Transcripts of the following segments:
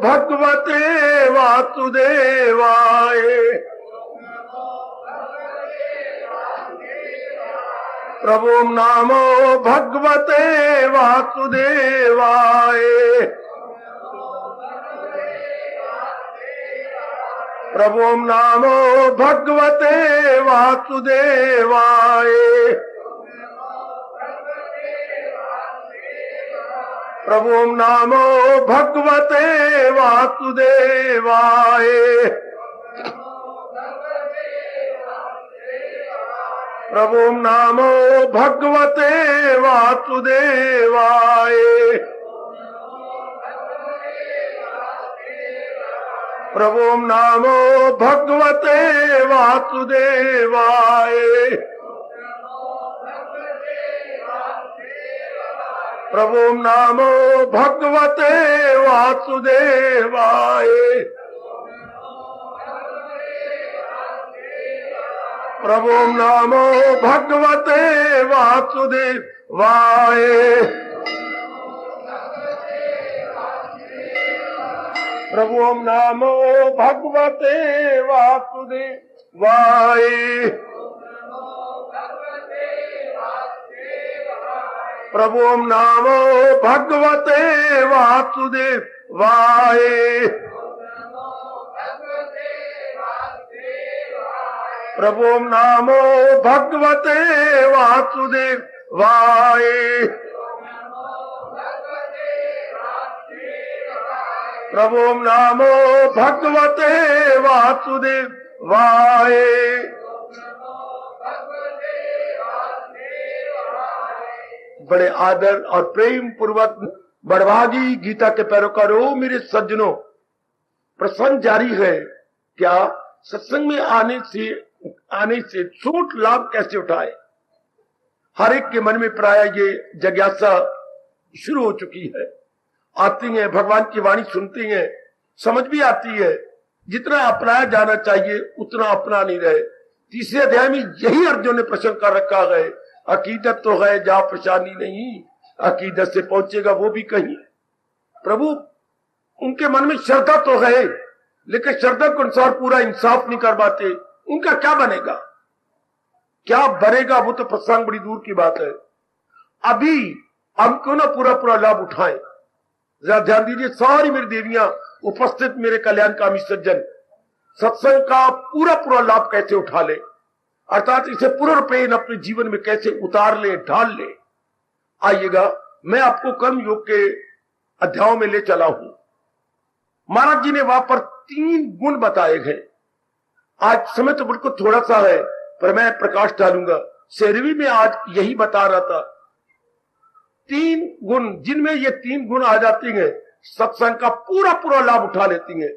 भगवते वासुदेवाय। प्रभु नामो भगवते वासुदेवाय। प्रभु नामो भगवते वासुदेवाय। प्रभु नामो भगवते वासुदेवाय। प्रभु नामो भगवते वासुदेवाय। प्रभु नामो भगवते वासुदेवाय। प्रभु नामो भगवते वासुदेवाय। प्रभु नामो भगवते वासुदेवाय। प्रभु नामो भगवते वासुदेवाय। प्रभु नामो भगवते वासुदेवाय। प्रभु नामो भगवते वासुदेवाय। प्रभु नामो भगवते वासुदेवाय। बड़े आदर और प्रेम पूर्वक बड़भागी गीता के पैरोकारों, मेरे सज्जनों, प्रसंग जारी है। क्या सत्संग में आने से छोट लाभ कैसे उठाए? हर एक के मन में प्राय ये जिज्ञासा शुरू हो चुकी है। आती है, भगवान की वाणी सुनती है, समझ भी आती है। जितना अपनाया जाना चाहिए उतना अपना नहीं रहे। तीसरे अध्याय में यही अर्जुन ने प्रश्न कर रखा है। अकीदत तो है जा परेशानी नहीं, अकीदत से पहुंचेगा वो भी कहीं। प्रभु उनके मन में श्रद्धा तो है, लेकिन श्रद्धा के अनुसार पूरा इंसाफ नहीं कर पाते। उनका क्या बनेगा, क्या बनेगा, वो तो प्रसंग बड़ी दूर की बात है। अभी हम क्यों ना पूरा लाभ उठाएं। जरा ध्यान दीजिए, सारी मेरी देवियां, उपस्थित मेरे कल्याणकामी सज्जन, सत्संग का पूरा लाभ कैसे उठा ले, अर्थात इसे पूर्ण रूपेण अपने जीवन में कैसे उतार ले, ढाल ले। आइएगा, मैं आपको कर्म योग के अध्यायों में ले चला हूं। महाराज जी ने वहां पर 3 गुण बताए गए। आज समय तो बिल्कुल थोड़ा सा है, पर मैं प्रकाश डालूंगा। शेरवी में आज यही बता रहा था, 3 गुण, जिनमें ये 3 गुण आ जाती हैं, सत्संग का पूरा लाभ उठा लेती हैं।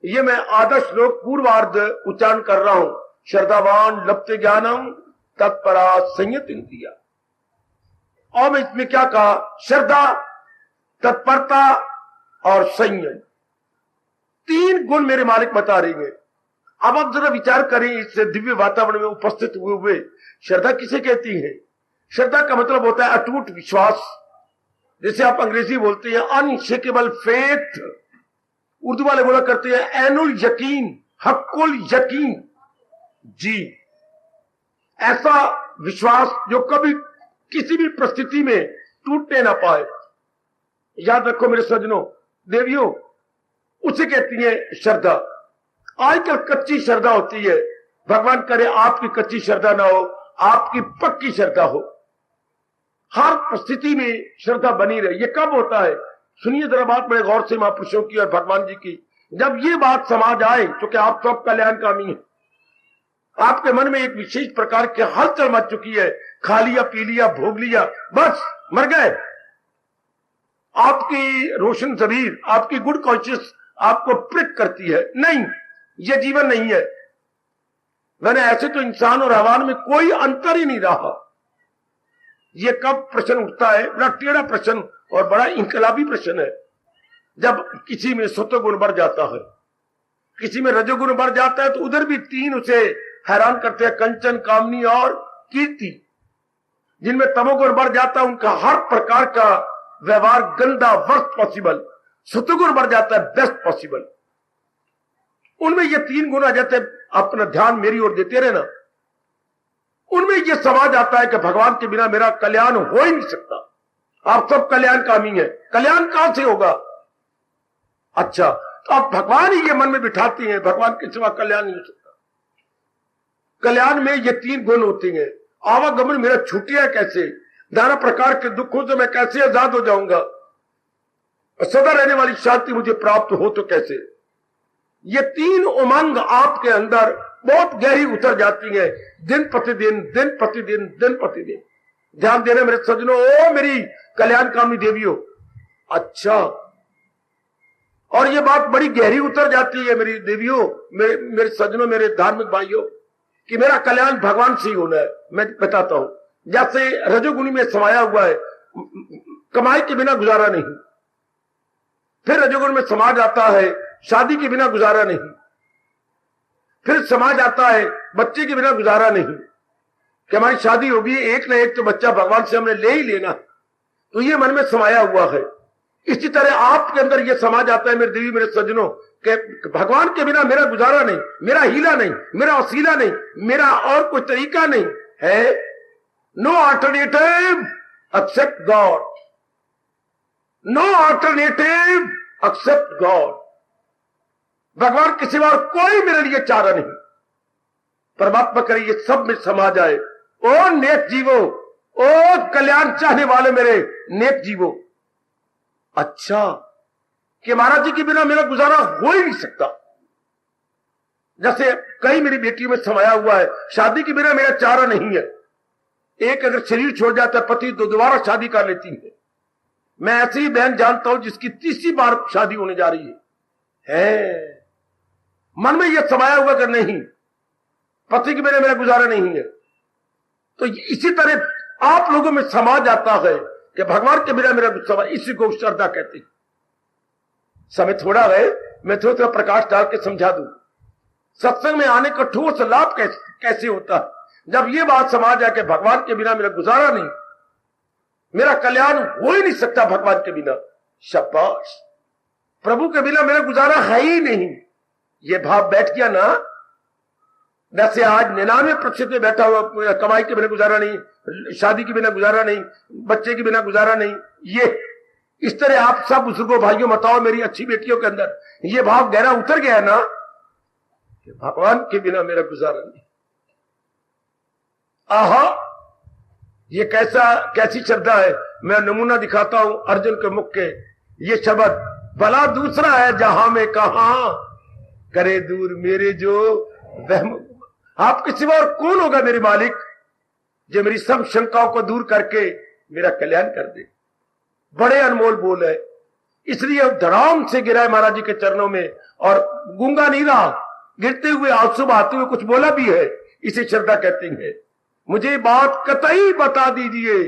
ये मैं आदर्श श्लोक पूर्वार्ध उच्चारण कर रहा हूं। श्रद्धावान लप्ते ज्ञानम तत्परा संयत इंद्रिया। और मैं इसमें क्या कहा, श्रद्धा, तत्परता और संयम, 3 गुण मेरे मालिक बता रही है। अब आप जरा विचार करें, इस दिव्य वातावरण में उपस्थित हुए श्रद्धा किसे कहती है? श्रद्धा का मतलब होता है अटूट विश्वास, जैसे आप अंग्रेजी बोलते हैं अनशेकेबल फेथ, उर्दू वाले बोला करते हैं एनुल यकीन, हक्कुल यकीन। जी, ऐसा विश्वास जो कभी किसी भी परिस्थिति में टूटने ना पाए। याद रखो मेरे सज्जनों, देवियों, उसे कहती है श्रद्धा। आजकल कच्ची श्रद्धा होती है। भगवान करे आपकी कच्ची श्रद्धा ना हो, आपकी पक्की श्रद्धा हो। हर परिस्थिति में श्रद्धा बनी रहे। ये कब होता है? सुनिए जरा बात बड़े गौर से महापुरुषों की और भगवान जी की। जब ये बात समाज आए, क्योंकि आप सब कल्याणकामी हैं, आपके मन में एक विशेष प्रकार की हलचल मच चुकी है, खा लिया, पी लिया, भोग लिया, बस मर गए। आपकी रोशन जमीर, आपकी गुड कॉन्शियस आपको प्रिक करती है, नहीं, ये जीवन नहीं है। मैंने ऐसे तो इंसान और हैवान में कोई अंतर ही नहीं रहा। ये कब प्रश्न उठता है, बड़ा टेढ़ा प्रश्न और बड़ा इनकलाबी प्रश्न है। जब किसी में सत्वगुण बढ़ जाता है, किसी में रजोगुण बढ़ जाता है, तो उधर भी 3 उसे हैरान करते हैं, कंचन, कामनी और कीर्ति। जिनमें तमोगुण बढ़ जाता है, उनका हर प्रकार का व्यवहार गंदा, वर्स्ट पॉसिबल। सतगुण बढ़ जाता है, बेस्ट पॉसिबल। उनमें ये 3 गुण आ जाते हैं, अपना ध्यान मेरी ओर देते रहना। उनमें ये समाज आता है कि भगवान के बिना मेरा कल्याण हो ही नहीं सकता। आप सब कल्याणकामी हैं, कल्याण कहां से होगा? अच्छा, तो आप भगवान ही ये मन में बिठाती हैं, भगवान के सिवा कल्याण नहीं हो सकता। कल्याण में ये 3 गुण होती हैं। आवागमन मेरा छूटिया कैसे, नाना प्रकार के दुखों से मैं कैसे आजाद हो जाऊंगा, सदा रहने वाली शांति मुझे प्राप्त हो तो कैसे। ये 3 उमंग आपके अंदर बहुत गहरी उतर जाती है, दिन प्रतिदिन दिन प्रतिदिन दिन प्रतिदिन। ध्यान देना मेरे सज्जनों, ओ मेरी कल्याणकामी देवियों। अच्छा, और ये बात बड़ी गहरी उतर जाती है मेरी देवियों, मेरे सज्जनों, मेरे धार्मिक भाइयों, कि मेरा कल्याण भगवान से ही होना है। मैं बताता हूं, जैसे रजोगुणी में समाया हुआ है, कमाई के बिना गुजारा नहीं। फिर रजोगुण में समा जाता है, शादी के बिना गुजारा नहीं। फिर समा जाता है, बच्चे के बिना गुजारा नहीं, कि हमारी शादी होगी, एक ना एक तो बच्चा भगवान से हमने ले ही लेना। तो ये मन में समाया हुआ है। इसी तरह आपके अंदर ये समा जाता है मेरे देवी, मेरे सज्जनों, कि भगवान के बिना मेरा गुजारा नहीं, मेरा हीला नहीं, मेरा वसीला नहीं, मेरा और कोई तरीका नहीं है। No alternative except God, no alternative except God. भगवान के सिवा कोई मेरे लिए चारा नहीं। परमात्मा करे ये सब में समा जाए। ओ नेक जीवो, ओ कल्याण चाहने वाले मेरे नेक जीवो। अच्छा, कि महाराज जी के बिना मेरा गुजारा हो ही नहीं सकता। जैसे कई मेरी बेटियों में समाया हुआ है, शादी के बिना मेरा चारा नहीं है। एक अगर शरीर छोड़ जाता है पति, तो दोबारा शादी कर लेती है। मैं ऐसी ही बहन जानता हूं जिसकी 30री बार शादी होने जा रही है। मन में यह समाया हुआ कि नहीं, पति के बिना मेरा गुजारा नहीं है। तो इसी तरह आप लोगों में समा जाता है कि भगवान के बिना मेरा गुजारा, इसी को श्रद्धा कहती। समय थोड़ा है, मैं थोड़ा प्रकाश डाल के समझा दूं। सत्संग में आने का ठोस लाभ कैसे होता है, जब ये बात समा जाए कि भगवान के बिना मेरा गुजारा नहीं, मेरा कल्याण हो ही नहीं सकता भगवान के बिना। शाबाश, प्रभु के बिना मेरा गुजारा है ही नहीं। ये भाव बैठ गया ना। वैसे आज 99% में बैठा हुआ, कमाई के बिना गुजारा नहीं, शादी के बिना गुजारा नहीं, बच्चे के बिना गुजारा नहीं। ये इस तरह आप सब बुजुर्गों भाइयों बताओ, मेरी अच्छी बेटियों के अंदर ये भाव गहरा उतर गया ना कि भगवान के बिना मेरा गुजारा नहीं। आहा, ये कैसी श्रद्धा है। मैं नमूना दिखाता हूं अर्जुन के मुख के। ये शब्द भला दूसरा है जहां में कहा, करे दूर मेरे जो वहम। आपके सिवा और कौन होगा मेरे मालिक, जो मेरी सब शंकाओं को दूर करके मेरा कल्याण कर दे। बड़े अनमोल बोल है, इसलिए धड़ाम से गिरा है महाराज जी के चरणों में, और गूंगा नहीं रहा, गिरते हुए आंसू बहाते हुए कुछ बोला भी है। इसे श्रद्धा कहते हैं। मुझे बात कतई बता दीजिए,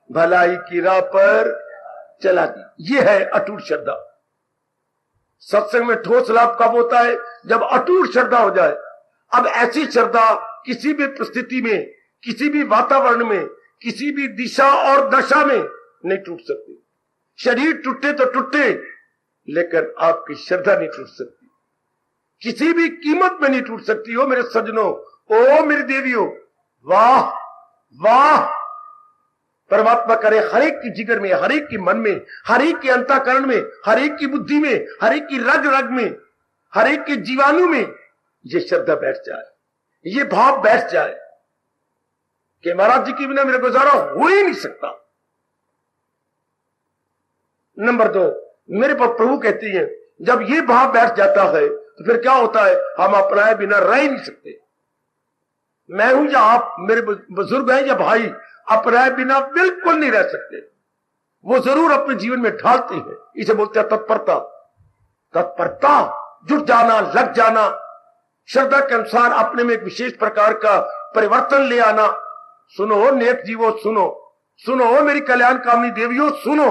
भलाई की राह पर चला दी। ये है अटूट श्रद्धा। सत्संग में ठोस लाभ कब होता है, जब अटूट श्रद्धा हो जाए। अब ऐसी श्रद्धा किसी भी परिस्थिति में, किसी भी वातावरण में, किसी भी दिशा और दशा में नहीं टूट सकती। शरीर टूटे तो टूटे, लेकिन आपकी श्रद्धा नहीं टूट सकती, किसी भी कीमत में नहीं टूट सकती। हो मेरे सज्जनों, ओ मेरी देवियों, वाह वाह। परमात्मा करे हर एक की जिगर में, हर एक की मन में, हर एक के अंतःकरण में, हर एक की बुद्धि में, हर एक की रग रग में, हर एक के जीवाणु में ये श्रद्धा बैठ जाए, ये भाव बैठ जाए कि महाराज जी के बिना मेरा गुजारा हो ही नहीं सकता। नंबर 2, मेरे पर प्रभु कहती है, जब ये भाव बैठ जाता है तो फिर क्या होता है, हम अपनाए बिना रह ही नहीं सकते। मैं हूं या आप, मेरे बुजुर्ग हैं या भाई, अपनाए बिना बिल्कुल नहीं रह सकते। वो जरूर अपने जीवन में ढालते हैं। इसे बोलते हैं तत्परता। तत्परता, जुट जाना, लग जाना, श्रद्धा के अनुसार अपने में एक विशेष प्रकार का परिवर्तन ले आना। सुनो नेक जीवो, सुनो सुनो मेरी कल्याण कामनी देवियों, सुनो।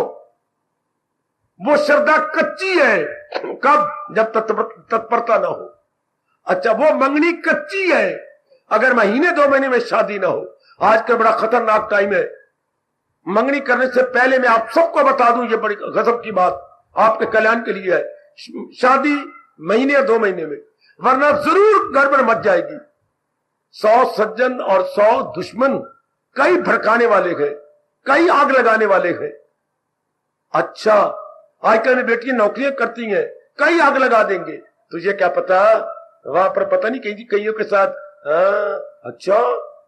वो श्रद्धा कच्ची है कब, जब तत्परता ना हो। अच्छा, वो मंगनी कच्ची है अगर महीने 2 महीने में शादी ना हो। आज का बड़ा खतरनाक टाइम है। मंगनी करने से पहले मैं आप सबको बता दूं, ये बड़ी गजब की बात, आपके कल्याण के लिए है। शादी महीने या 2 महीने में, वरना जरूर गड़बड़ मच जाएगी। 100 सज्जन और 100 दुश्मन, कई भड़काने वाले हैं, कई आग लगाने वाले हैं। अच्छा, आजकल में बेटियां नौकरियां करती हैं, कई आग लगा देंगे, तुझे क्या पता, वहां पर पता नहीं कईयों के साथ। अच्छा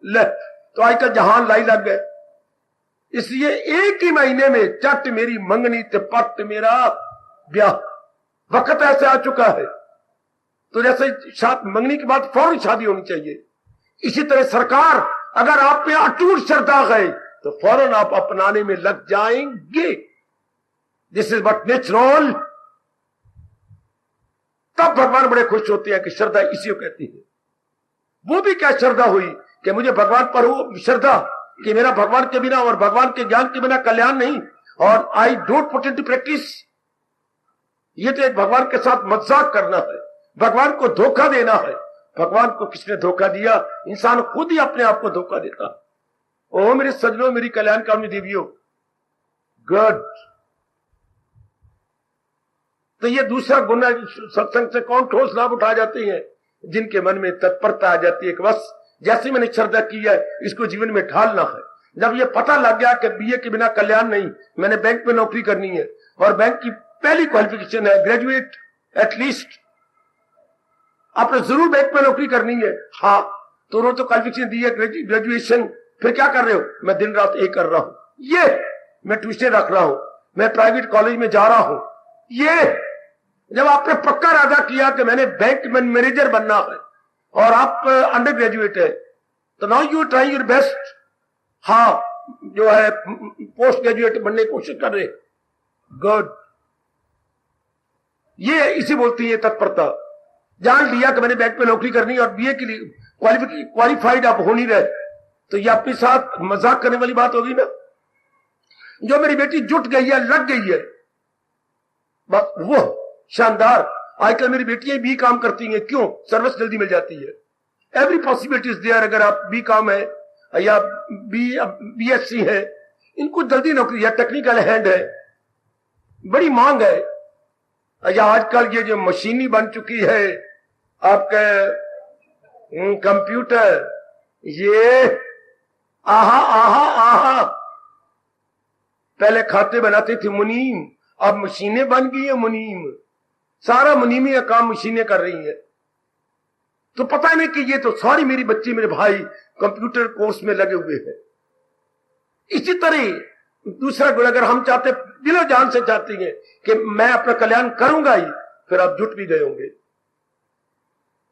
ले, तो आजकल जहां लाई लग गए। इसलिए एक ही महीने में चट मेरी मंगनी ते पट मेरा ब्याह, वक्त ऐसे आ चुका है। तो जैसे मंगनी के बाद फौरन शादी होनी चाहिए, इसी तरह सरकार अगर आप पे अटूट श्रद्धा है तो फौरन आप अपनाने में लग जाएंगे। This is what natural. तब भगवान बड़े खुश होते हैं कि श्रद्धा इसी को कहती है। वो भी क्या श्रद्धा हुई कि मुझे भगवान पर हो श्रद्धा कि मेरा भगवान के बिना और भगवान के ज्ञान के बिना कल्याण नहीं, और I don't put into practice. ये तो एक भगवान के साथ मजाक करना है, भगवान को धोखा देना है। भगवान को किसने धोखा दिया? इंसान खुद ही अपने आप को धोखा देता। ओ मेरे सज्जनों, मेरी कल्याणकामी देवियों, गुड। तो ये दूसरा गुण है, सत्संग से कौन ठोस लाभ उठा जाते हैं? जिनके मन में तत्परता आ जाती है कि बस जैसे मैंने श्रद्धा की है इसको जीवन में ढालना है। जब ये पता लग गया कि बीए के बिना कल्याण नहीं, मैंने बैंक में नौकरी करनी है और बैंक की पहली क्वालिफिकेशन है ग्रेजुएट एटलीस्ट, आपने जरूर बैंक में नौकरी करनी है। हाँ, तो उन्होंने तो क्वालिफिकेशन दी है ग्रेजुएशन, फिर क्या कर रहे हो? मैं दिन रात एक कर रहा हूं, ये मैं ट्यूशन रख रहा हूं, मैं प्राइवेट कॉलेज में जा रहा हूं। ये जब आपने पक्का इरादा किया कि मैंने बैंक में मैनेजर बनना है और आप अंडर ग्रेजुएट है, तो now you try your best. हाँ, जो है पोस्ट ग्रेजुएट बनने की कोशिश कर रहे, गुड। ये इसी बोलती है तत्परता। जान लिया कि मैंने बैंक में नौकरी करनी और बीए के लिए क्वालिफाइड आप हो नहीं रहे, तो ये अपने साथ मजाक करने वाली बात होगी ना। जो मेरी बेटी जुट गई है, लग गई है, बस वो शानदार। आजकल मेरी बेटियां भी काम करती हैं, क्यों? सर्विस जल्दी मिल जाती है। Every possibility is there. अगर आप बी काम है या बीएससी है, इनको जल्दी नौकरी या टेक्निकल हैंड है, बड़ी मांग है। या आजकल ये जो मशीनी बन चुकी है आपके कंप्यूटर, ये आहा आहा आहा, पहले खाते बनाते थे मुनीम, अब मशीनें बन गई है मुनीम। सारा मुनीमी का काम मशीनें कर रही है। तो पता नहीं कि ये तो सारी मेरी बच्ची मेरे भाई कंप्यूटर कोर्स में लगे हुए हैं। इसी तरह दूसरा गुण, अगर हम चाहते, दिलो जान से चाहती हैं कि मैं अपना कल्याण करूंगा ही, फिर आप जुट भी गए होंगे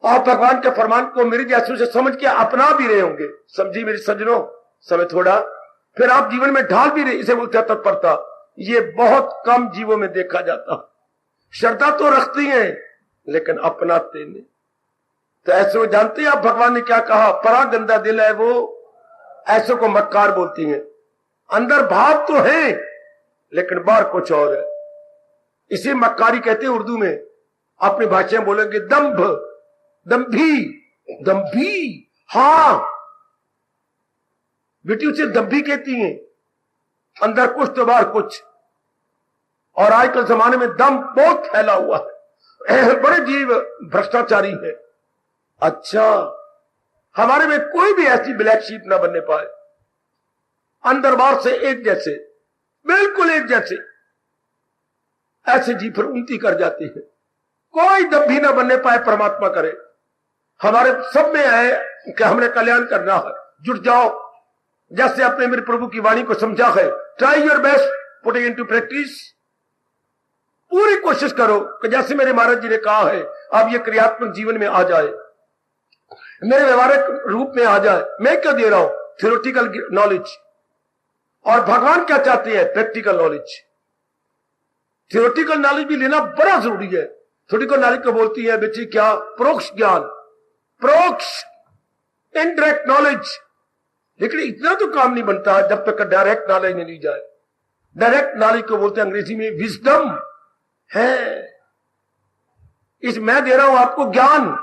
और भगवान के फरमान को मेरे जैसों से समझ के अपना भी रहे होंगे। समझी मेरे सज्जनों, समय थोड़ा, फिर आप जीवन में ढाल भी रहे। इसे बोलते हैं तत्परता। ये बहुत कम जीवों में देखा जाता। श्रद्धा तो रखती हैं लेकिन अपनाते नहीं। तो ऐसे वो जानते हैं आप भगवान ने क्या कहा? परा गंदा दिल है वो, ऐसे को मक्कार बोलती हैं। अंदर भाव तो है लेकिन बाहर कुछ और है। इसे मक्कारी कहते हैं उर्दू में। अपनी भाषा में बोलेंगे दंभ, दंभी, दंभी। हाँ, बेटी उसे दंभी कहती हैं। अंदर कुछ तो बाहर कुछ। और आजकल जमाने में दम बहुत फैला हुआ है, बड़े जीव भ्रष्टाचारी है। अच्छा, हमारे में कोई भी ऐसी ब्लैक शीप ना बनने पाए, अंदर बाहर से एक जैसे, बिल्कुल एक जैसे, ऐसे जी फिर उन्नति कर जाती है। कोई दंभी ना बनने पाए, परमात्मा करे। हमारे सब में है कि हमने कल्याण करना है, जुट जाओ। जैसे अपने मेरे प्रभु की वाणी को समझा है, try your best, putting into practice. पूरी कोशिश करो कि जैसे मेरे महाराज जी ने कहा है, अब ये क्रियात्मक जीवन में आ जाए, मेरे व्यवहारिक रूप में आ जाए। मैं क्या दे रहा हूं? Theoretical knowledge. और भगवान क्या चाहते हैं? Practical knowledge. थ्योरेटिकल नॉलेज भी लेना बड़ा जरूरी है। थ्योरेटिकल नॉलेज को बोलती है बेटी क्या? प्रोक्ष ज्ञान, प्रोक्ष इनडायरेक्ट नॉलेज। लेकिन इतना तो काम नहीं बनता जब तक डायरेक्ट नॉलेज नहीं ली जाए। डायरेक्ट नॉलेज को बोलते हैं अंग्रेजी में विजडम है। इस मैं दे रहा हूं आपको ज्ञान,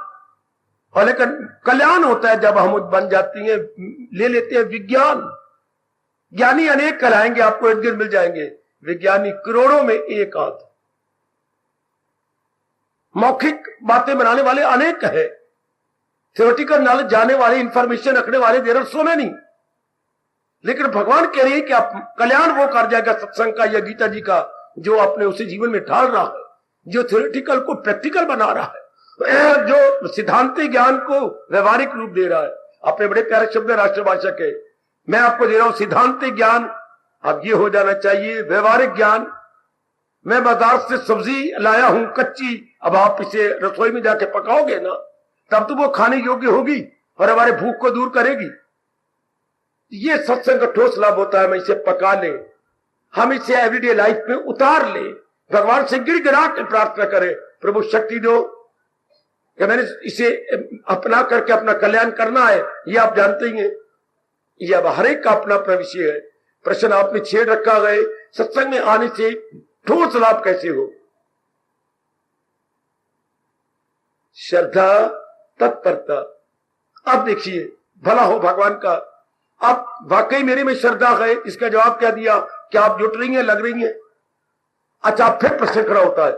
और लेकिन कल्याण होता है जब हम बन जाती हैं, ले लेते हैं विज्ञान। ज्ञानी अनेक कहलाएंगे, आपको इर्द गिर्द मिल जाएंगे। विज्ञानी करोड़ों में एक आध। मौखिक बातें बनाने वाले अनेक है, थियोरेटिकल नॉलेज जाने वाले, इंफॉर्मेशन रखने वाले, देर आर सो मेनी। लेकिन भगवान कह रहे हैं कि आप कल्याण वो कर जाएगा सत्संग का या गीता जी का जो अपने उसे जीवन में ढाल रहा है, जो थियोरेटिकल को प्रैक्टिकल बना रहा है, जो सिद्धांतिक ज्ञान को व्यवहारिक रूप दे रहा है। अपने बड़े प्यारे शब्द राष्ट्रभाषा के मैं आपको दे रहा हूं सिद्धांतिक ज्ञान, अब ये हो जाना चाहिए व्यवहारिक ज्ञान। मैं बाजार से सब्जी लाया हूं कच्ची, अब आप इसे रसोई में जाके पकाओगे ना, तब तो वो खाने योग्य होगी और हमारे भूख को दूर करेगी। ये सत्संग का ठोस लाभ होता है, हम इसे पका ले, हम इसे एवरीडे लाइफ में उतार ले, भगवान से गिड़गिड़ा के प्रार्थना करें, प्रभु शक्ति दो कि मैंने इसे अपना करके अपना कल्याण करना है। ये आप जानते ही हैं, ये अब हर एक का अपना अपना विषय है। प्रश्न आपने छेड़ रखा गए सत्संग में आने से ठोस लाभ कैसे हो। श्रद्धा, तत्परता। अब देखिए भला हो भगवान का, अब वाकई मेरे में श्रद्धा है, इसका जवाब क्या दिया? क्या आप जुट रही हैं, लग रही हैं? अच्छा, फिर प्रश्न खड़ा होता है,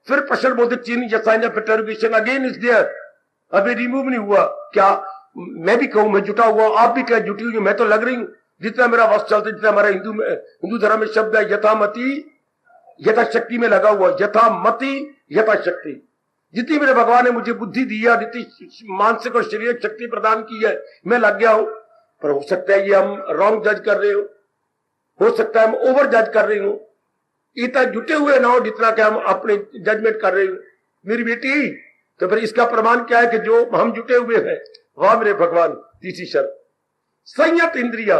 फिर प्रश्न बोलते चीनी जसाइन इंटरोगेशन अगेन इज देयर, अभी रिमूव नहीं हुआ। क्या मैं भी कहूं मैं जुटा हुआ, आप भी क्या जुटी हुई? मैं तो लग रही हूं, जितना मेरा वश चलता है, जितना हमारा हिंदू धर्म में शब्द है यथामति यथाशक्ति में लगा हुआ, यथामति यथाशक्ति। जितनी मेरे भगवान ने मुझे बुद्धि दी है, जितनी मानसिक और शारीरिक शक्ति प्रदान की है, मैं लग गया हूं। पर हो सकता है ये हम रॉन्ग जज कर रहे हो सकता है हम ओवर जज कर रहे हो, इतना जुटे हुए ना हो जितना कि हम अपने जजमेंट कर रहे हो मेरी बेटी। तो फिर इसका प्रमाण क्या है कि जो हम जुटे हुए हैं, वाह मेरे भगवान। तीसरी शर्त संयत इंद्रिया,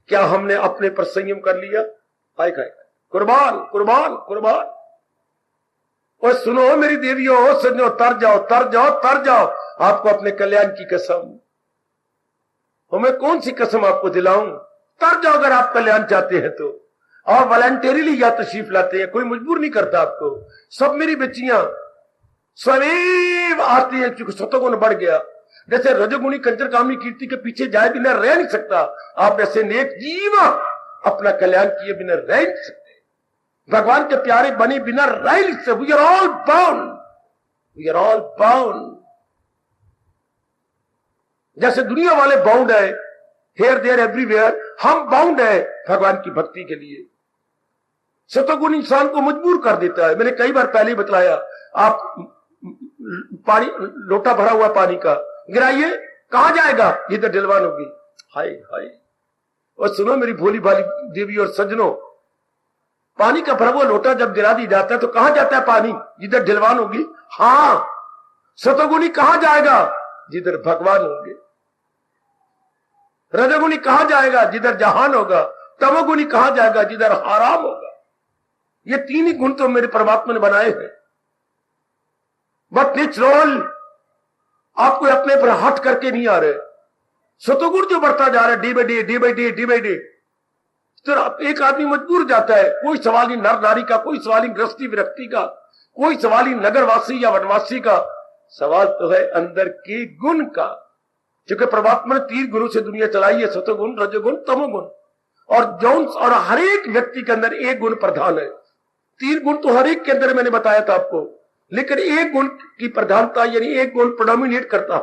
क्या हमने अपने पर संयम कर लिया? आए खाए कुर्बान कुर्बान कुर्बान। और सुनो मेरी देवियों, सजनो, तर जाओ तर जाओ तर जाओ, आपको अपने कल्याण की कसम। और मैं कौन सी कसम आपको दिलाऊं? तर जाओ अगर आप कल्याण चाहते हैं तो। और वॉलंटरीली या तशरीफ लाते हैं, कोई मजबूर नहीं करता आपको। सब मेरी बच्चियां सदैव आती हैं, क्योंकि सतोगुण बढ़ गया। जैसे रजोगुणी कंचर कामनी कीर्ति के पीछे जाए बिना रह नहीं सकता, आप ऐसे नेक जीव अपना कल्याण किए बिना रह नहीं सकते, भगवान के प्यारे बने बिना रह नहीं सकते। We are all bound, we are all bound. जैसे दुनिया वाले बाउंड है हेयर देयर एवरीवेयर, हम बाउंड है भगवान की भक्ति के लिए। सतोगुण इंसान को मजबूर कर देता है। मैंने कई बार पहले बतलाया, आप पानी लोटा भरा हुआ पानी का गिराइए, कहां जाएगा? जिधर ढलवान होगी। हाय हाय। और सुनो मेरी भोली भाली देवी और सज्जनों, पानी का भरा हुआ लोटा जब गिरा दी जाता है तो कहां जाता है पानी? जिधर ढलवान होगी। हां, सतोगुणी कहां जाएगा? जिधर भगवान होंगे। रजोगुणी कहां जाएगा? जिधर जहान होगा। तमोगुणी कहां जाएगा? जिधर हराम होगा। ये तीन ही गुण तो मेरे परमात्मा ने बनाए हैं। बट नेचुरल, आपको अपने पर हट करके नहीं आ रहे। सतोगुण जो बढ़ता जा रहा है day by day day by day day by day, तो एक आदमी मजबूर जाता है। कोई सवाल ही नर नारी का, कोई सवाल ही गृहस्थी विरक्ति का, कोई सवाल ही नगरवासी या वनवासी का, सवाल तो है अंदर के गुण का। क्योंकि परमात्मा ने 3 गुणों से दुनिया चलाई है, सतोगुण, रजोगुण, तमोगुण। और जौन और हर एक व्यक्ति के अंदर एक गुण प्रधान है। 3 गुण तो हर एक के अंदर मैंने बताया था आपको, लेकिन एक गुण की प्रधानता यानी एक गुण प्रोडोमिनेट करता,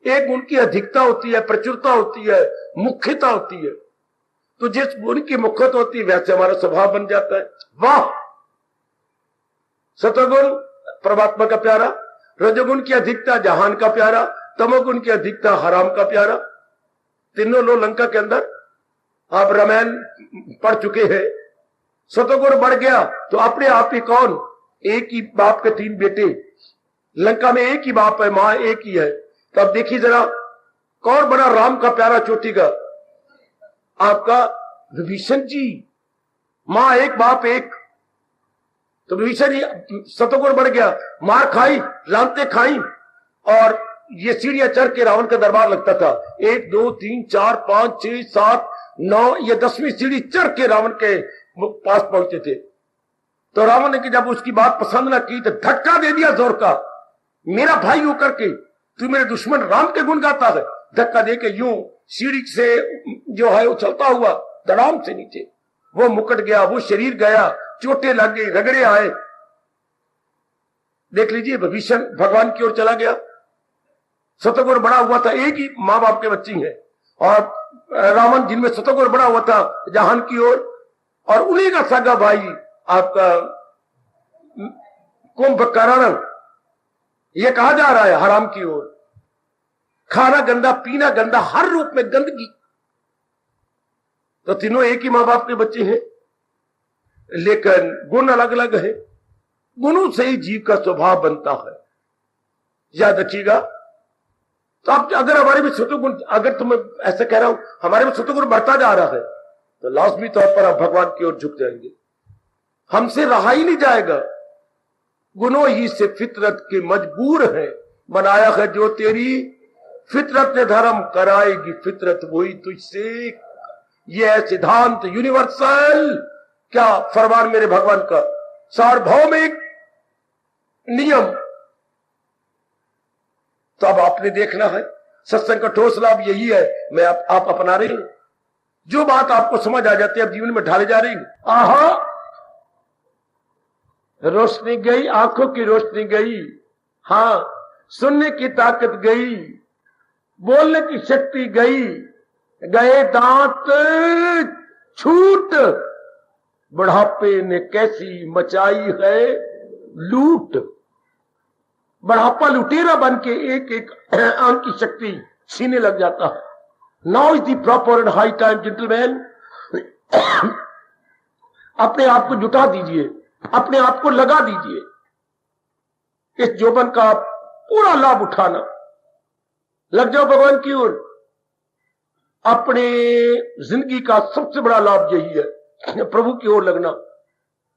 एक गुण की अधिकता होती है, प्रचुरता होती है, मुख्यता होती है। तो जिस गुण की मुख्यता होती है वैसे हमारा स्वभाव बन जाता है। वाह, सतोगुण परमात्मा का प्यारा, रजोगुण की अधिकता जहान का प्यारा, तमोगुण की अधिकता हराम का प्यारा। तीनों लोग लंका के अंदर आप रामायण पढ़ चुके हैं। सतोगुण बढ़ गया तो अपने आप ही कौन? एक ही बाप के 3 बेटे, लंका में एक ही बाप है, मां एक ही है। तो अब देखिए जरा कौन बड़ा राम का प्यारा चोटी का? आपका विभीषण जी। मां एक बाप एक, तो विभीषण जी सतोगुण बढ़ गया, मार खाई, लानते खाई, और ये सीढ़ियां चढ़ के रावण का दरबार लगता था। 1 2 3 4 5 6 7 9, ये 10वीं सीढ़ी चढ़ के रावण के पास पहुंचे थे। तो रावण ने जब उसकी बात पसंद ना की तो धक्का दे दिया जोर का। मेरा भाई होकर के तू मेरे दुश्मन राम के गुण गाता है। धक्का दे के यूं सीढ़ी से जो है वो चलता हुआ धड़ाम से नीचे वो मुकट गया, वो शरीर गया, चोटें लग गई, रगड़े आए। देख लीजिए, विभीषण भगवान की ओर चला गया, शतगुण बड़ा हुआ था, एक ही माँ बाप के बच्चे हैं, और रावण जिनमें शतगुण बड़ा हुआ था जहान की ओर, और उन्हीं का सगा भाई आपका कुंभकर्ण, ये कहा जा रहा है हराम की ओर, खाना गंदा, पीना गंदा, हर रूप में गंदगी। तो तीनों एक ही मां बाप के बच्चे हैं, लेकिन गुण अलग अलग है। गुणों से ही जीव का स्वभाव बनता है, याद रखिएगा। तो आप अगर हमारे में सत्वगुण, अगर तो मैं ऐसा कह रहा हूं हमारे में सत्वगुण बढ़ता जा रहा है, तो लाजमी तौर पर आप भगवान की ओर झुक जाएंगे, हमसे रहा ही नहीं जाएगा। गुणों ही से फितरत के मजबूर है, बनाया है जो तेरी फितरत ने धर्म कराएगी फितरत वही तुझसे। यह है सिद्धांत यूनिवर्सल, क्या फरमान मेरे भगवान का, सार्वभौमिक नियम। तो अब आपने देखना है, सत्संग का ठोस लाभ यही है, मैं आप अपना रहे हैं, जो बात आपको समझ आ जाती है अब जीवन में ढाले जा रही है। आहा, रोशनी गई, आंखों की रोशनी गई, हां सुनने की ताकत गई, बोलने की शक्ति गई, गए दांत छूट, बुढ़ापे ने कैसी मचाई है लूट। बुढ़ापा लुटेरा बन के एक एक अंग की शक्ति छीने लग जाता है। Now is the proper and high time gentleman, अपने आप को जुटा दीजिए, अपने आप को लगा दीजिए, इस जोबन का पूरा लाभ उठाना, लग जाओ भगवान की ओर। अपने जिंदगी का सबसे बड़ा लाभ यही है, प्रभु की ओर लगना।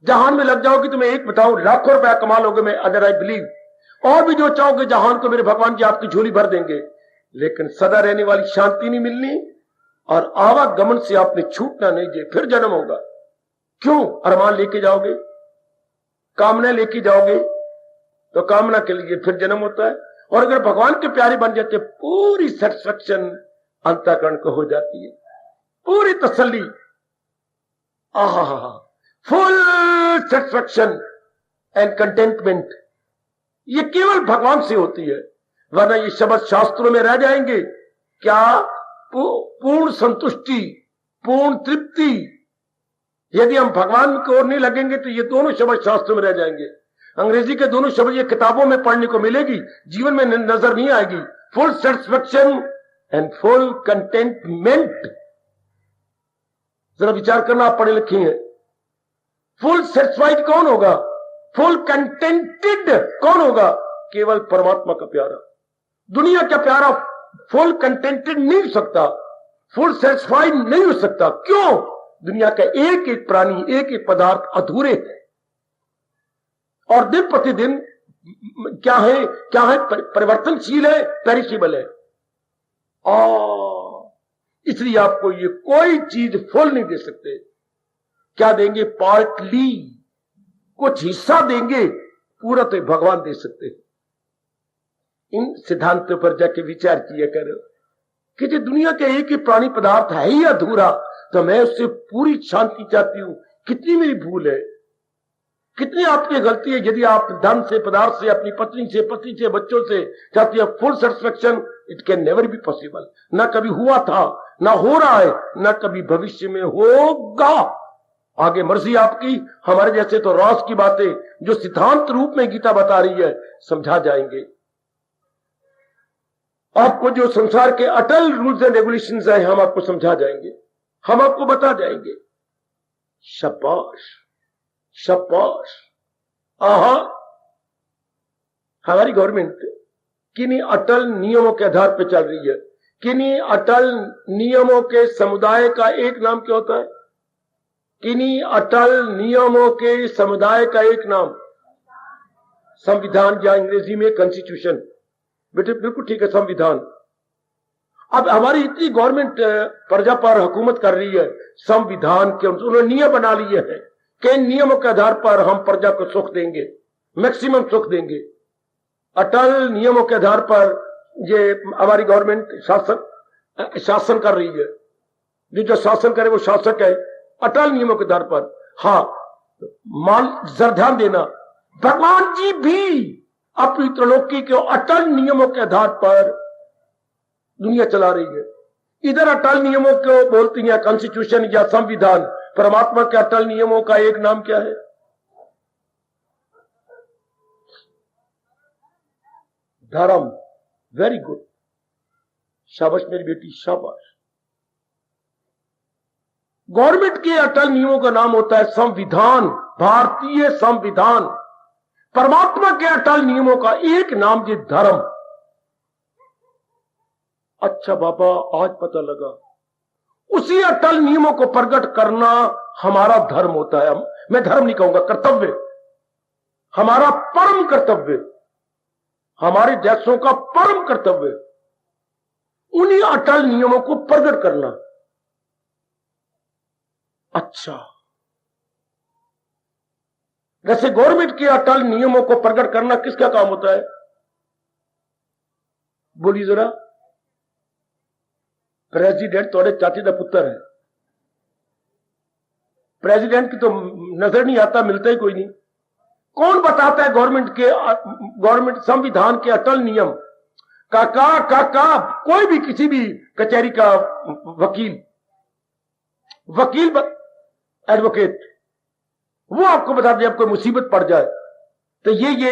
जहान में लग जाओगे तो मैं एक बताऊं, लाखों रुपया कमा लोगे, मैं अदर आई बिलीव, और भी जो चाहोगे जहान को मेरे भगवान जी आपकी झोली भर देंगे, लेकिन सदा रहने वाली शांति नहीं मिलनी, और आवागमन से आपने छूटना नहीं दे, फिर जन्म होगा। क्यों? अरमान लेके जाओगे, कामना लेके जाओगे, तो कामना के लिए फिर जन्म होता है। और अगर भगवान के प्यारे बन जाते, पूरी सेटिस्फैक्शन अंतःकरण को हो जाती है, पूरी तसल्ली, आहा, फुल सेटिस्फैक्शन एंड कंटेंटमेंट, ये केवल भगवान से होती है। वरना ये शब्द शास्त्रों में रह जाएंगे क्या? पूर्ण संतुष्टि, पूर्ण तृप्ति। यदि हम भगवान की ओर नहीं लगेंगे तो ये दोनों शब्द शास्त्रों में रह जाएंगे। अंग्रेजी के दोनों शब्द ये किताबों में पढ़ने को मिलेगी, जीवन में नजर नहीं आएगी। Full satisfaction and full contentment. जरा विचार करना, आप पढ़े लिखे हैं। फुल सेटिस्फाइड कौन होगा? फुल कंटेंटेड कौन होगा? केवल परमात्मा का प्यारा। दुनिया का प्यारा फुल कंटेंटेड नहीं हो सकता, फुल सेटिस्फाइड नहीं हो सकता। क्यों? दुनिया का एक एक प्राणी, एक एक पदार्थ अधूरे है, और दिन प्रतिदिन क्या है, परिवर्तनशील है, पेरिशेबल है। इसलिए आपको ये कोई चीज फुल नहीं दे सकते। क्या देंगे? पार्टली, कुछ हिस्सा देंगे, पूरा तो भगवान दे सकते हैं। इन सिद्धांतों पर जाके विचार किया करो कि जो दुनिया का एक ही प्राणी पदार्थ है ही अधूरा, तो मैं उससे पूरी शांति चाहती हूं। कितनी मेरी भूल है, कितनी आपकी गलती है यदि आप धन से, पदार्थ से, अपनी पत्नी से, पति से, बच्चों से चाहती है full satisfaction. It can never be possible. ना कभी हुआ था, ना हो रहा है, ना कभी भविष्य में होगा। आगे मर्जी आपकी। हमारे जैसे तो रॉस की बातें जो सिद्धांत रूप में गीता बता रही है समझा जाएंगे। आपको जो संसार के अटल रूल्स एंड रेगुलेशंस हैं, हम आपको समझा जाएंगे, हम आपको बता जाएंगे। शाबाश, शाबाश। आहा, हमारी गवर्नमेंट किन्हीं अटल नियमों के आधार पर चल रही है। किन्हीं अटल नियमों के समुदाय का एक नाम क्या होता है? किन्हीं अटल नियमों के समुदाय का एक नाम संविधान, या अंग्रेजी में कॉन्स्टिट्यूशन। बेटे बिल्कुल ठीक है, संविधान। अब हमारी इतनी गवर्नमेंट प्रजा पर हुकूमत कर रही है, संविधान के उन्होंने नियम बना लिए हैं कि नियमों के आधार पर हम प्रजा को सुख देंगे, मैक्सिमम सुख देंगे। अटल नियमों के आधार पर ये हमारी गवर्नमेंट शासन कर रही है। जो शासन करे वो शासक है, अटल नियमों के आधार पर। हाँ, ध्यान देना, भगवान जी भी अपनी त्रैलोकी के अटल नियमों के आधार पर दुनिया चला रही है। इधर अटल नियमों को बोलती हैं कॉन्स्टिट्यूशन या संविधान। परमात्मा के अटल नियमों का एक नाम क्या है? धर्म। वेरी गुड, शाबाश मेरी बेटी, शाबाश। गवर्नमेंट के अटल नियमों का नाम होता है संविधान, भारतीय संविधान। परमात्मा के अटल नियमों का एक नाम ये धर्म। अच्छा बाबा, आज पता लगा। उसी अटल नियमों को प्रकट करना हमारा धर्म होता है। मैं धर्म नहीं कहूंगा, कर्तव्य, हमारा परम कर्तव्य, हमारे जैसों का परम कर्तव्य उन्हीं अटल नियमों को प्रकट करना। अच्छा, जैसे गवर्नमेंट के अटल नियमों को प्रकट करना किसका काम होता है? बोलिए जरा। प्रेसिडेंट थोड़े चाची का पुत्र है। प्रेसिडेंट की तो नजर नहीं आता, मिलता ही कोई नहीं। कौन बताता है गवर्नमेंट संविधान के अटल नियम? काका कोई भी, किसी भी कचहरी का वकील एडवोकेट, वो आपको बता दे, आपको मुसीबत पड़ जाए तो ये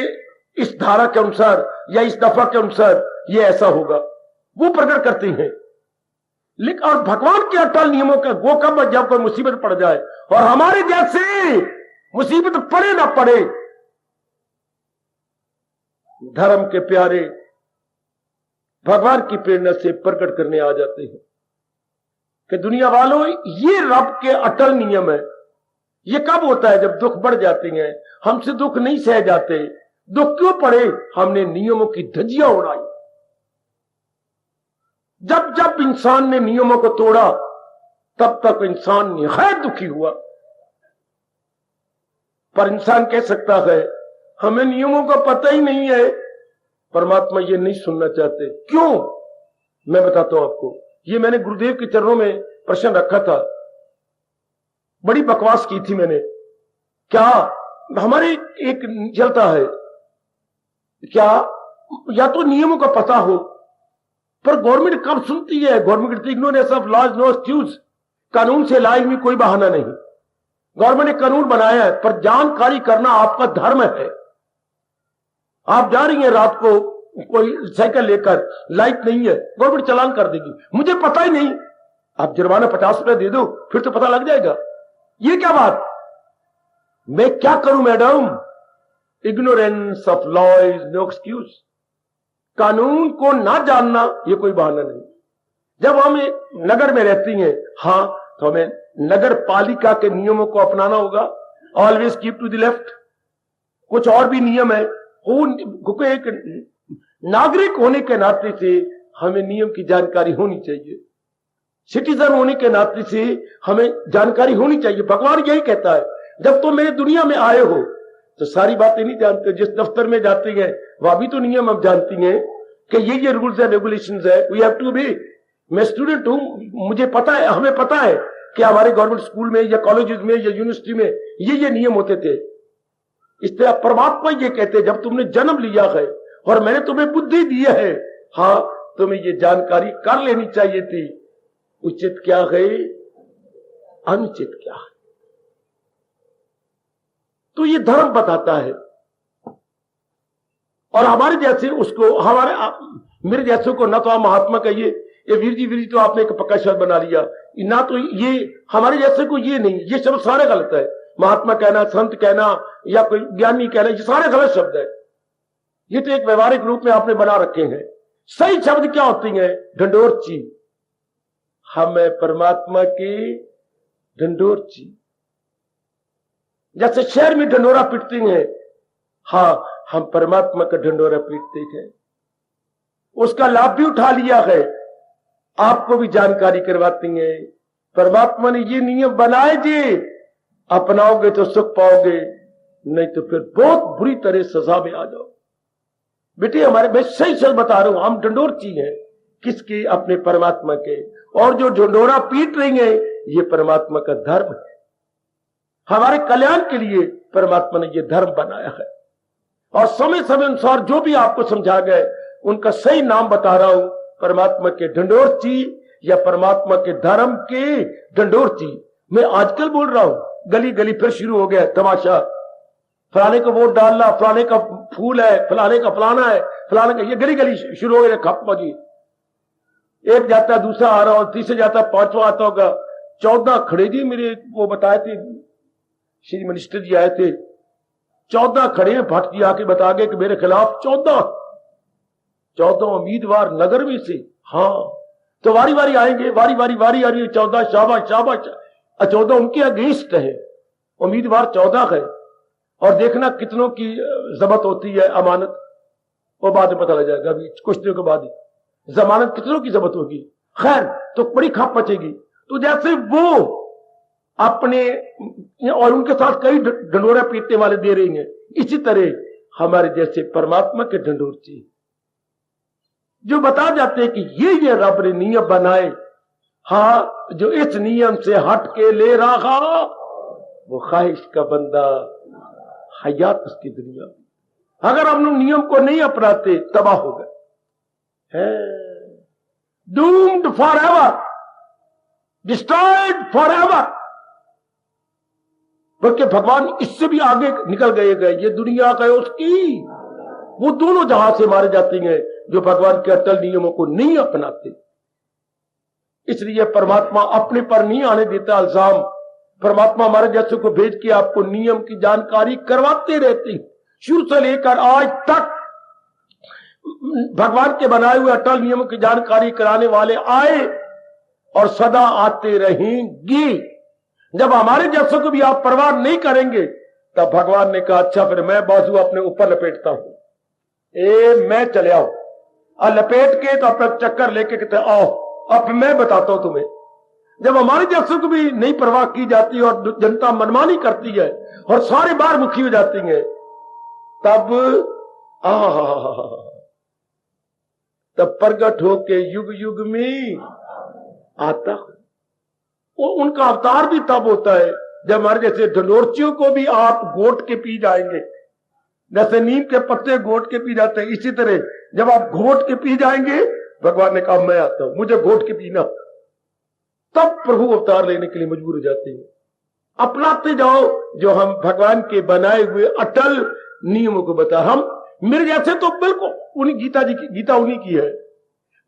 इस धारा के अनुसार या इस दफा के अनुसार ये ऐसा होगा, वो प्रकट करते हैं। लेकिन और भगवान के अटल नियमों का वो कब, जब कोई मुसीबत पड़ जाए, और हमारे जैसे मुसीबत पड़े ना पड़े, धर्म के प्यारे भगवान की प्रेरणा से प्रकट करने आ जाते हैं कि दुनिया वालों, ये रब के अटल नियम है। ये कब होता है? जब दुख बढ़ जाते हैं, हमसे दुख नहीं सह जाते। दुख क्यों पड़े? हमने नियमों की धज्जियां उड़ाई। जब जब इंसान ने नियमों को तोड़ा, तब तक इंसान निहायत दुखी हुआ। पर इंसान कह सकता है हमें नियमों का पता ही नहीं है। परमात्मा ये नहीं सुनना चाहते। क्यों? मैं बताता हूं आपको। ये मैंने गुरुदेव के चरणों में प्रश्न रखा था, बड़ी बकवास की थी मैंने। क्या हमारे एक चलता है, क्या या तो नियमों का पता हो, पर गवर्नमेंट कब सुनती है? Government ignorance of laws no excuse. कानून से लाइफ में कोई बहाना नहीं। गवर्नमेंट ने कानून बनाया है, पर जानकारी करना आपका धर्म है। आप जा रही हैं रात को कोई साइकिल लेकर, लाइट नहीं है, गवर्नमेंट चालान कर देगी, मुझे पता ही नहीं। आप जुर्माना 50 रुपए दे दो, फिर तो पता लग जाएगा। ये क्या बात? मैं क्या करूं madam? Ignorance of law is no excuse. कानून को ना जानना ये कोई बहाना नहीं। जब हम नगर में रहती हैं, हाँ, तो हमें नगर पालिका के नियमों को अपनाना होगा। Always keep to the left. कुछ और भी नियम है। एक नागरिक होने के नाते से हमें नियम की जानकारी होनी चाहिए। सिटीजन होने के नाते से हमें जानकारी होनी चाहिए। भगवान यही कहता है, जब तुम मेरी दुनिया में आए हो तो सारी बातें नहीं जानते। जिस दफ्तर में जाती हैं वहां भी तो नियम अब जानती हैं कि ये रूल्स एंड रेगुलेशंस है, वी हैव टू बी। मैं स्टूडेंट हूं, मुझे पता है, हमें पता है कि हमारे गवर्नमेंट स्कूल में या कॉलेजेस में या यूनिवर्सिटी में ये नियम होते थे। इस तरह परमात्मा ये कहते, जब तुमने जन्म लिया है और मैंने तुम्हें बुद्धि दी है, हाँ, तुम्हें ये जानकारी कर लेनी चाहिए थी। उचित क्या है, अनुचित क्या है। तो ये धर्म बताता है। और हमारे जैसे उसको, मेरे जैसे को ना तो आप महात्मा कहिए, ये वीर जी तो आपने एक पक्का शब्द बना लिया ना, तो ये हमारे जैसे को ये नहीं, ये शब्द सारे गलत है। महात्मा कहना, संत कहना या कोई ज्ञानी कहना, ये सारे गलत शब्द है। ये तो एक व्यवहारिक रूप में आपने बना रखे हैं। सही शब्द क्या होती है? ढंडोरची। हमें परमात्मा की ढंडोरची। जैसे शहर में ढंडोरा पीटती हैं, हाँ, हम परमात्मा का ढंडोरा पीटते हैं। उसका लाभ भी उठा लिया है, आपको भी जानकारी करवाती हैं। परमात्मा ने ये नियम बनाए जी, अपनाओगे तो सुख पाओगे, नहीं तो फिर बहुत बुरी तरह सजा में आ जाओ। बेटे हमारे, मैं सही सच बता रहा हूं, हम ढंडोरची हैं। किसके? अपने परमात्मा के। और जो ढंडोरा पीट रही है, ये परमात्मा का धर्म है। हमारे कल्याण के लिए परमात्मा ने ये धर्म बनाया है। और समय समय अनुसार जो भी आपको समझा गए उनका सही नाम बता रहा हूं, परमात्मा के ढंढोरची या परमात्मा के धर्म के ढंढोरची। मैं आजकल बोल रहा हूं, गली गली फिर शुरू हो गया तमाशा, फलाने को वोट डालना, फलाने का फूल है, फलाने का फलाना है, फलाने का, ये गली गली शुरू हो गया खप जी। एक जाता दूसरा आ रहा और तीसरे जाता पांचवा आता होगा। 14 खड़े जी मेरे वो बताए थे, श्री मिनिस्टर जी आए थे, 14 खड़े हैं। भट्ट जी आके बता गए कि मेरे खिलाफ 14 उम्मीदवार नगर में से। हाँ, तो वारी वारी आएंगे, वारी वारी आ रही है 14, शाबाश शाबाश। 14 उनके अगेंस्ट है, उम्मीदवार 14 है। और देखना कितनों की जब्त होती है अमानत, वो बाद में पता लग जाएगा, अभी कुछ दिनों के बाद ही जमानत कितनों की जब्त होगी। खैर, तो बड़ी खप मचेगी। तो जैसे वो अपने और उनके साथ कई ढंढोरे पीटने वाले दे रही हैं, इसी तरह हमारे जैसे परमात्मा के ढंढोरची जो बता जाते हैं कि ये रब ने नियम बनाए, हाँ, जो इस नियम से हट के ले रहा वो ख्वाहिश का बंदा हयात उसकी दुनिया में। अगर हम लोग नियम को नहीं अपनाते तबाह हो गए, doomed for ever, destroyed for ever. बल्कि भगवान इससे भी आगे निकल गए, ये दुनिया का उसकी, वो दोनों जहां से मारे जाते हैं जो भगवान के अटल नियमों को नहीं अपनाते। इसलिए परमात्मा अपने पर नहीं आने देता इल्जाम। परमात्मा हमारे जैसे को भेज के आपको नियम की जानकारी करवाते रहते हैं। शुरू से लेकर आज तक भगवान के बनाए हुए अटल नियमों की जानकारी कराने वाले आए और सदा आते रहेंगे। जब हमारे जैसों को भी आप परवाह नहीं करेंगे, तब भगवान ने कहा अच्छा फिर मैं बाजू अपने ऊपर लपेटता हूं, मैं चले आओ। और लपेट के तो अपना चक्कर लेके कहते आओ अब मैं बताता हूं तुम्हें। जब हमारे जैसों को भी नहीं परवाह की जाती और जनता मनमानी करती है और सारे बार मुखी हो जाती है, तब तब प्रगट होके युग युग में आता है। वो उनका अवतार भी तब होता है जब हमारे जैसे ढंढोरचियों को भी आप घोट के पी जाएंगे। जैसे नीम के पत्ते घोट के पी जाते हैं, इसी तरह जब आप घोट के पी जाएंगे, भगवान ने कहा मैं आता हूं, मुझे घोट के पीना, तब प्रभु अवतार लेने के लिए मजबूर हो जाते हैं। अपनाते जाओ जो हम भगवान के बनाए हुए अटल नियमों को बता। हम मेरे जैसे तो बिल्कुल उन्हीं गीता उन्हीं की है।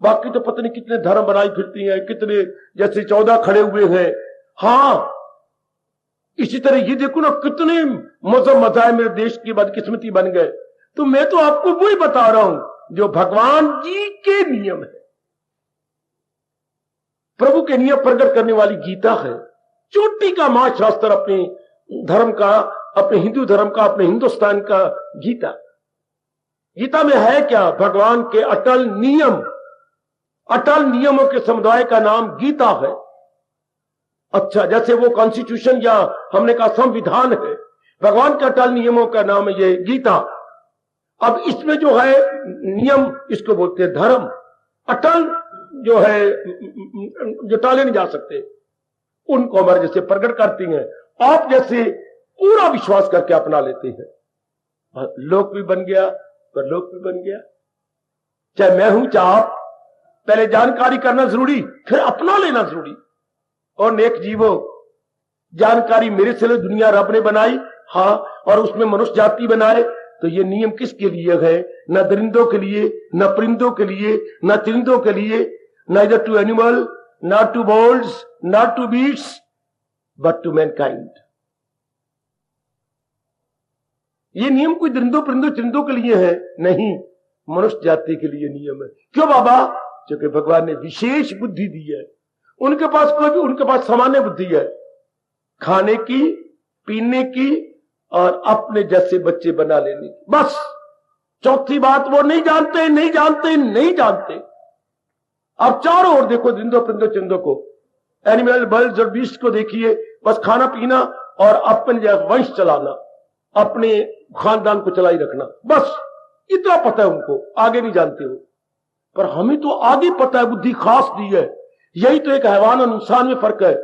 बाकी तो पता नहीं कितने धर्म बनाई फिरती हैं, कितने जैसे 14 खड़े हुए हैं। हाँ, इसी तरह ये देखो ना कितने मजाए मेरे देश की बदकिस्मती बन गए। तो मैं तो आपको वही बता रहा हूं जो भगवान जी के नियम है, प्रभु के नियम प्रकट करने वाली गीता है। चोटी का महाशास्त्र अपने धर्म का, अपने हिंदू धर्म का, अपने हिंदुस्तान का गीता। गीता में है क्या? भगवान के अटल नियम। अटल नियमों के समुदाय का नाम गीता है। अच्छा, जैसे वो कॉन्स्टिट्यूशन या हमने कहा संविधान है, भगवान के अटल नियमों का नाम है ये गीता। अब इसमें जो है नियम, इसको बोलते हैं धर्म। अटल जो है जो टाले नहीं जा सकते, उनको हमारे जैसे प्रकट करती हैं। आप जैसे पूरा विश्वास करके अपना लेते हैं, लोक भी बन गया, परलोक भी बन गया। चाहे मैं हूं चाहे आप, पहले जानकारी करना जरूरी, फिर अपना लेना जरूरी। और नेक जीवो, जानकारी मेरे से दुनिया रब ने बनाई, हाँ, और उसमें मनुष्य जाति बनाए। तो ये नियम किसके लिए है? न दरिंदों के लिए, न परिंदों के लिए, न चरिंदों के लिए, neither to animal, not to birds, not to beasts, but to mankind. ये नियम कोई दरिंदों परिंदों चरिंदों के लिए है नहीं, मनुष्य जाति के लिए नियम है। क्यों बाबा? क्योंकि भगवान ने विशेष बुद्धि दी है। उनके पास कोई भी, उनके पास सामान्य बुद्धि है, खाने की, पीने की और अपने जैसे बच्चे बना लेने की, बस। चौथी बात वो नहीं जानते, नहीं जानते, नहीं जानते। अब चारों ओर देखो, दरिंदों परिंदों चरिंदों को, एनिमल बर्ड्स और बीस्ट को देखिए, बस खाना पीना और अपने वंश चलाना, अपने खानदान को चलाई रखना, बस इतना पता है उनको, आगे नहीं जानते हो। पर हमें तो आगे पता है, बुद्धि खास दी है। यही तो एक हैवान और इंसान में फर्क है।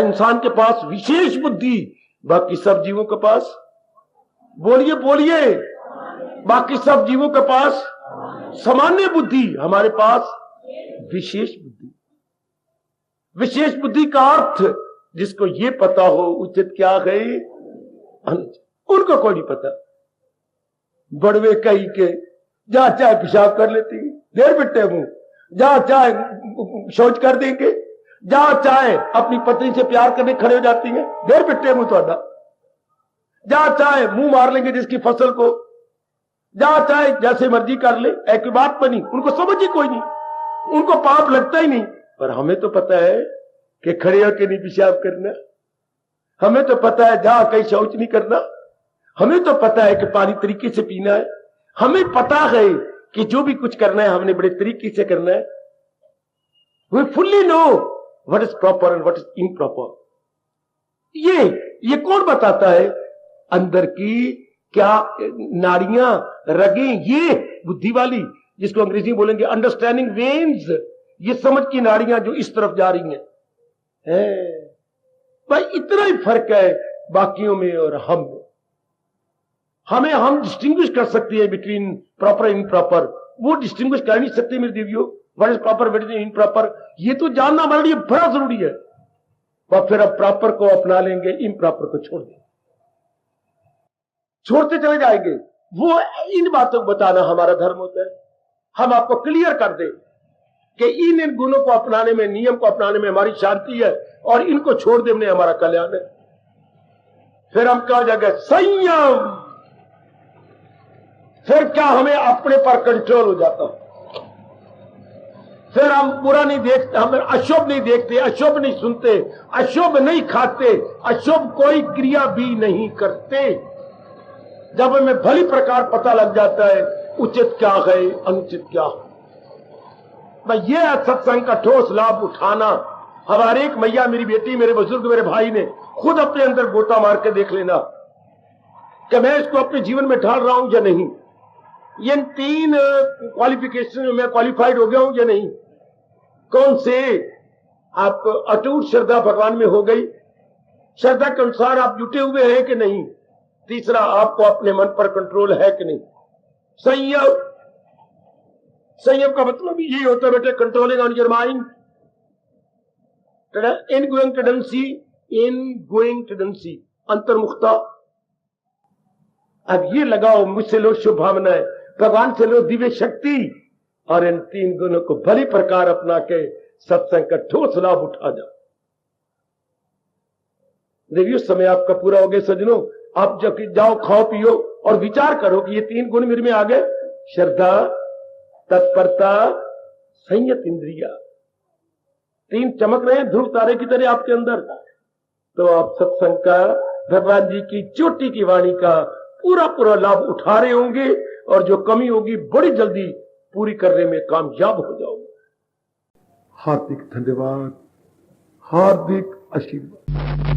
इंसान के पास विशेष बुद्धि, बाकी सब जीवों के पास बोलिए बोलिए। बाकी सब जीवों के पास सामान्य बुद्धि, हमारे पास विशेष बुद्धि। विशेष बुद्धि का अर्थ जिसको ये पता हो उचित क्या है अनुचित, उनको कोई नहीं पता। बड़वे कही के जहां चाहे पेशाब कर लेती है, देर बिट्टे मुंह, जहां चाहे शौच कर देंगे, जहां चाहे अपनी पत्नी से प्यार करने खड़े हो जाती हैं, देर बिट्टे मुंह तो जहां चाहे मुंह मार लेंगे जिसकी फसल को, जहां चाहे जैसे मर्जी कर ले, एक बात बनी, उनको समझ ही कोई नहीं, उनको पाप लगता ही नहीं। पर हमें तो पता है कि खड़े होकर नहीं पेशाब करना, हमें तो पता है जहां कहीं शौच नहीं करना, हमें तो पता है कि पानी तरीके से पीना है, हमें पता है कि जो भी कुछ करना है हमने बड़े तरीके से करना है। We fully know what is proper and what is improper. ये कौन बताता है? अंदर की क्या नाड़ियां, रगें, ये बुद्धि वाली, जिसको अंग्रेजी में बोलेंगे अंडरस्टैंडिंग वेन्स, ये समझ की नाड़ियां जो इस तरफ जा रही हैं। भाई इतना ही फर्क है बाकियों में और हम में। हम डिस्टिंग्विश कर सकते हैं बिटवीन प्रॉपर एंड इम्प्रॉपर, वो डिस्टिंग्विश कर नहीं सकते मेरे देवियों। What is proper, what is improper, ये तो जानना हमारे लिए बड़ा जरूरी है। और फिर अब प्रॉपर को अपना लेंगे, इम्प्रॉपर को छोड़ देंगे, छोड़ते चले जाएंगे। वो इन बातों को बताना हमारा धर्म होता है। हम आपको क्लियर कर दें कि इन गुणों को अपनाने में, नियम को अपनाने में हमारी शांति है और इनको छोड़ देने में हमारा कल्याण है। फिर हम क्या जाएंगे? संयम। फिर क्या हमें अपने पर कंट्रोल हो जाता, फिर हम बुरा नहीं देखते, हम अशुभ नहीं देखते, अशुभ नहीं सुनते, अशुभ नहीं खाते, अशुभ कोई क्रिया भी नहीं करते। जब हमें भली प्रकार पता लग जाता है उचित क्या है, अनुचित क्या है। मैं ये सत्संग का ठोस लाभ उठाना, हमारे एक मैया, मेरी बेटी, मेरे बुजुर्ग, मेरे भाई ने खुद अपने अंदर गोता मार के देख लेना कि मैं इसको अपने जीवन में ढाल रहा हूं या नहीं, ये 3 क्वालिफिकेशन में मैं क्वालिफाइड हो गया हूं या नहीं। कौन से? आप अटूट श्रद्धा भगवान में हो गई, श्रद्धा के अनुसार आप जुटे हुए हैं कि नहीं। तीसरा, आपको अपने मन पर कंट्रोल है कि नहीं। संयम, संयम का मतलब यही होता है बेटे, controlling on your mind, ingoing tendency, अंतर्मुखता। अब ये लगाओ, मुझसे लो शुभ भावनाएं, भगवान से लो दिव्य शक्ति, और इन 3 गुणों को भली प्रकार अपना के सत्संग का ठोस लाभ उठा जाओ। देखिए समय आपका पूरा हो गया सज्जनों। आप जब जाओ, खाओ पियो और विचार करो कि ये 3 गुण मेरे में आ गए, श्रद्धा, तत्परता, संयत इंद्रिया, 3 चमक रहे हैं ध्रुव तारे की तरह आपके अंदर। तो आप सत्संग का, भगवान जी की चोटी की वाणी का पूरा लाभ उठा रहे होंगे, और जो कमी होगी बड़ी जल्दी पूरी करने में कामयाब हो जाओगे। हार्दिक धन्यवाद, हार्दिक आशीर्वाद।